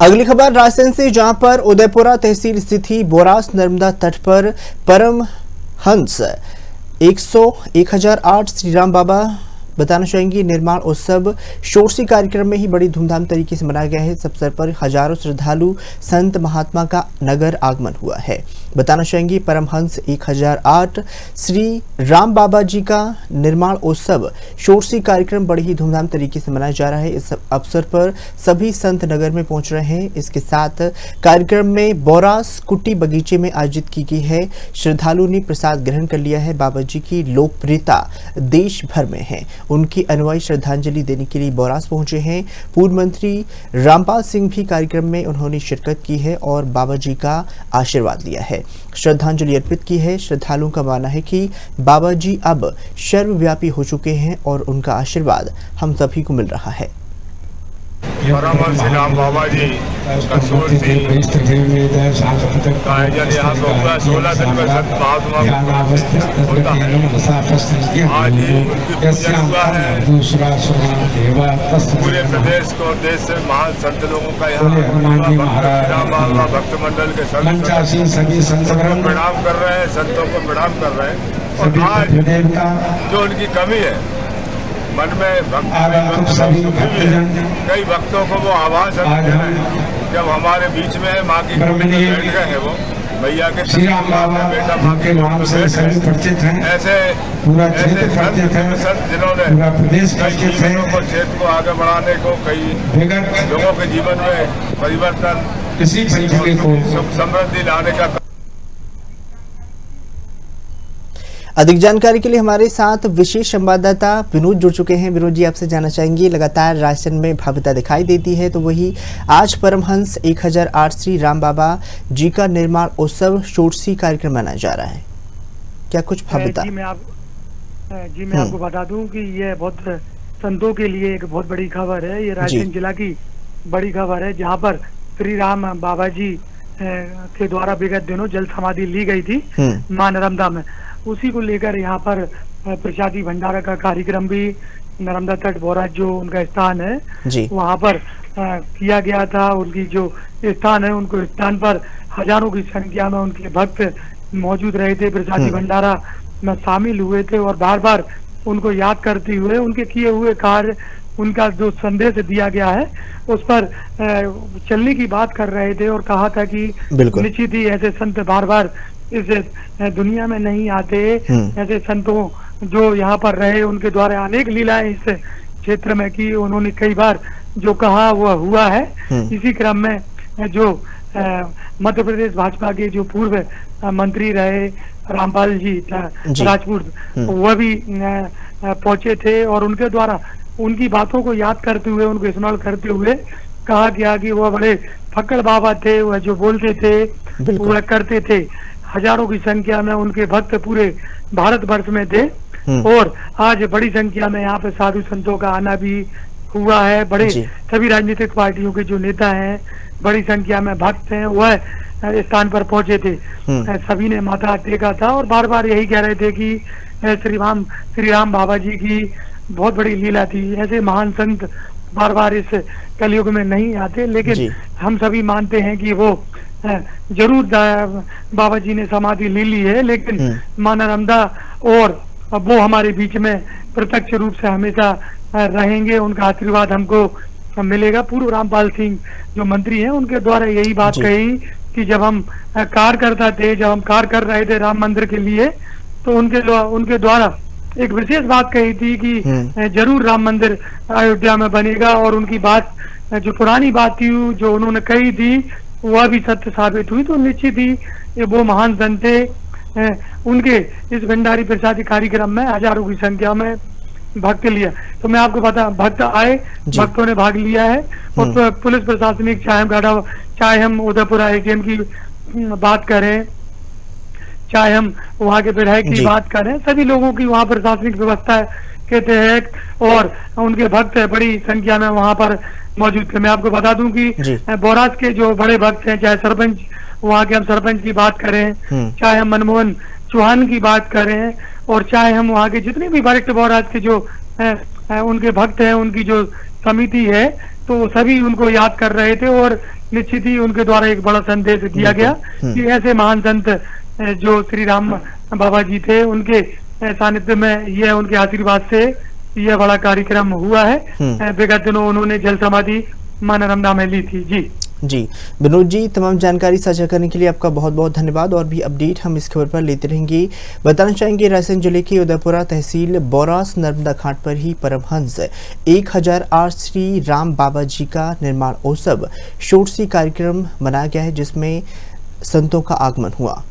अगली खबर रायसेन से, जहां पर उदयपुरा तहसील स्थित बोरास नर्मदा तट पर परमहंस 1008 श्री राम बाबा बताना चाहेंगे निर्माण उत्सव शोरसी कार्यक्रम में ही बड़ी धूमधाम तरीके से मनाया गया है। इस अवसर पर हजारों श्रद्धालु संत महात्मा का नगर आगमन हुआ है। बताना चाहेंगे परमहंस 1008 श्री राम बाबा जी का निर्माण उत्सव शोरसी कार्यक्रम बड़ी ही धूमधाम तरीके से मनाया जा रहा है। इस अवसर पर सभी संत नगर में पहुंच रहे हैं। इसके साथ कार्यक्रम में बोरास कुटी बगीचे में आयोजित की गई है। श्रद्धालुओं ने प्रसाद ग्रहण कर लिया है। बाबा जी की लोकप्रियता देश भर में है। उनकी अनुयायी श्रद्धांजलि देने के लिए बोरास पहुंचे हैं। पूर्व मंत्री रामपाल सिंह भी कार्यक्रम में उन्होंने शिरकत की है और बाबा जी का आशीर्वाद लिया है, श्रद्धांजलि अर्पित की है। श्रद्धालुओं का मानना है कि बाबा जी अब सर्वव्यापी हो चुके हैं और उनका आशीर्वाद हम सभी को मिल रहा है। परमहंस श्री राम बाबा जी का शोरसी आयोजन यहाँ पे हुआ। 16 दिन में संत महात्मा होता है। आज ही उनकी पूजन हुआ है। पूरे प्रदेश को देश से महान संत लोगों का यहाँ बाबा भक्त मंडल के संत प्रणाम कर रहे हैं, संतों को प्रणाम कर रहे हैं। और आज जो उनकी कमी है मन में कई भक्तों को वो आवाज जब हमारे बीच में है, माँ की बैठ गए हैं वो भैया के बेटा माँ के नाम से परिचित हैं। ऐसे संत जिन्होंने कई जीवनों को क्षेत्र को आगे बढ़ाने को, कई लोगों के जीवन में परिवर्तन, सुख समृद्धि लाने का। अधिक जानकारी के लिए हमारे साथ विशेष संवाददाता विनोद जुड़ चुके हैं। विनोद जी, आपसे जानना चाहेंगे, लगातार रायसेन में भव्यता दिखाई देती है, तो वही आज परमहंस 1008 श्री राम बाबा जी का निर्माण उत्सव शोरसी कार्यक्रम मनाया जा रहा है, क्या कुछ भव्यता? जी मैं आपको बता दूं कि ये बहुत संतों के लिए एक बहुत बड़ी खबर है। ये रायसेन जिला की बड़ी खबर है, जहाँ पर श्री राम बाबा जी के द्वारा विगत दिनों जल समाधि ली गई थी मां नर्मदा में। उसी को लेकर यहाँ पर प्रसादी भंडारा का कार्यक्रम भी नर्मदा तट बोरास जो उनका स्थान है वहाँ पर किया गया था। उनकी जो स्थान है, उनको स्थान पर हजारों की संख्या में उनके भक्त मौजूद रहे थे, प्रसादी भंडारा में शामिल हुए थे और बार बार उनको याद करते हुए उनके किए हुए कार्य, उनका जो संदेश दिया गया है उस पर चलने की बात कर रहे थे और कहा था कि निश्चित ही ऐसे संत बार बार इस दुनिया में नहीं आते। ऐसे संतों जो यहाँ पर रहे, उनके द्वारा अनेक लीलाएं इस क्षेत्र में की, उन्होंने कई बार जो कहा वो हुआ है। इसी क्रम में जो मध्य प्रदेश भाजपा के जो पूर्व मंत्री रहे रामपाल जी राजपूत, वह भी पहुंचे थे और उनके द्वारा उनकी बातों को याद करते हुए, उनको स्मरण करते हुए कहा गया कि वह बड़े फक्कड़ बाबा थे, वह जो बोलते थे वह करते थे। हजारों की संख्या में उनके भक्त पूरे भारत वर्ष में थे और आज बड़ी संख्या में यहाँ पे साधु संतों का आना भी हुआ है। बड़े सभी राजनीतिक पार्टियों के जो नेता हैं, बड़ी संख्या में भक्त हैं, वह स्थान पर पहुंचे थे। सभी ने माथा टेका था और बार बार यही कह रहे थे कि श्री राम बाबा जी की बहुत बड़ी लीला थी। ऐसे महान संत बार बार इस कलयुग में नहीं आते, लेकिन हम सभी मानते हैं कि वो जरूर बाबा जी ने समाधि ले ली है, लेकिन मां नर्मदा और वो हमारे बीच में प्रत्यक्ष रूप से हमेशा रहेंगे। उनका आशीर्वाद हमको मिलेगा। पूर्व रामपाल सिंह जो मंत्री हैं, उनके द्वारा यही बात कही कि जब हम कार्य करता थे, जब हम कार्य कर रहे थे राम मंदिर के लिए, तो उनके द्वारा एक विशेष बात कही थी कि जरूर राम मंदिर अयोध्या में बनेगा और उनकी बात जो पुरानी बात थी जो उन्होंने कही थी वह भी सत्य साबित हुई। तो निश्चित ही वो महान संत थे। उनके इस भंडारी प्रसादी कार्यक्रम में हजारों की संख्या में भक्त लिया। तो मैं आपको बता, भक्त आए, भक्तों ने भाग लिया है और पुलिस प्रशासनिक, चाहे हम उदयपुरा एटीएम की बात करें, चाहे हम वहाँ के विधायक की बात करें, सभी लोगों की वहाँ प्रशासनिक व्यवस्था के तहत और उनके भक्त बड़ी संख्या में वहाँ पर मौजूद थे। मैं आपको बता दूं कि बोरास के जो बड़े भक्त हैं, चाहे सरपंच, वहाँ के हम सरपंच की बात करें, चाहे हम मनमोहन चौहान की बात करें और चाहे हम वहाँ के जितने भी वरिष्ठ बोरास के जो उनके भक्त हैं, उनकी जो समिति है, तो सभी उनको याद कर रहे थे और निश्चित ही उनके द्वारा एक बड़ा संदेश दिया गया कि ऐसे महान संत जो श्री राम बाबा जी थे, उनके सानिध्य में यह उनके आशीर्वाद से यह बड़ा कार्यक्रम हुआ है। विगत दिनों उन्होंने जल समाधि मां नर्मदा में ली थी। जी विनोद जी, तमाम जानकारी साझा करने के लिए आपका बहुत बहुत धन्यवाद। और भी अपडेट हम इस खबर पर लेते रहेंगे। बताना चाहेंगे रायसेन जिले के उदयपुरा तहसील बोरास नर्मदा घाट पर ही परमहंस 1008 श्री राम बाबा जी का निर्माण उत्सव षोडशी कार्यक्रम मनाया गया है, जिसमें संतों का आगमन हुआ।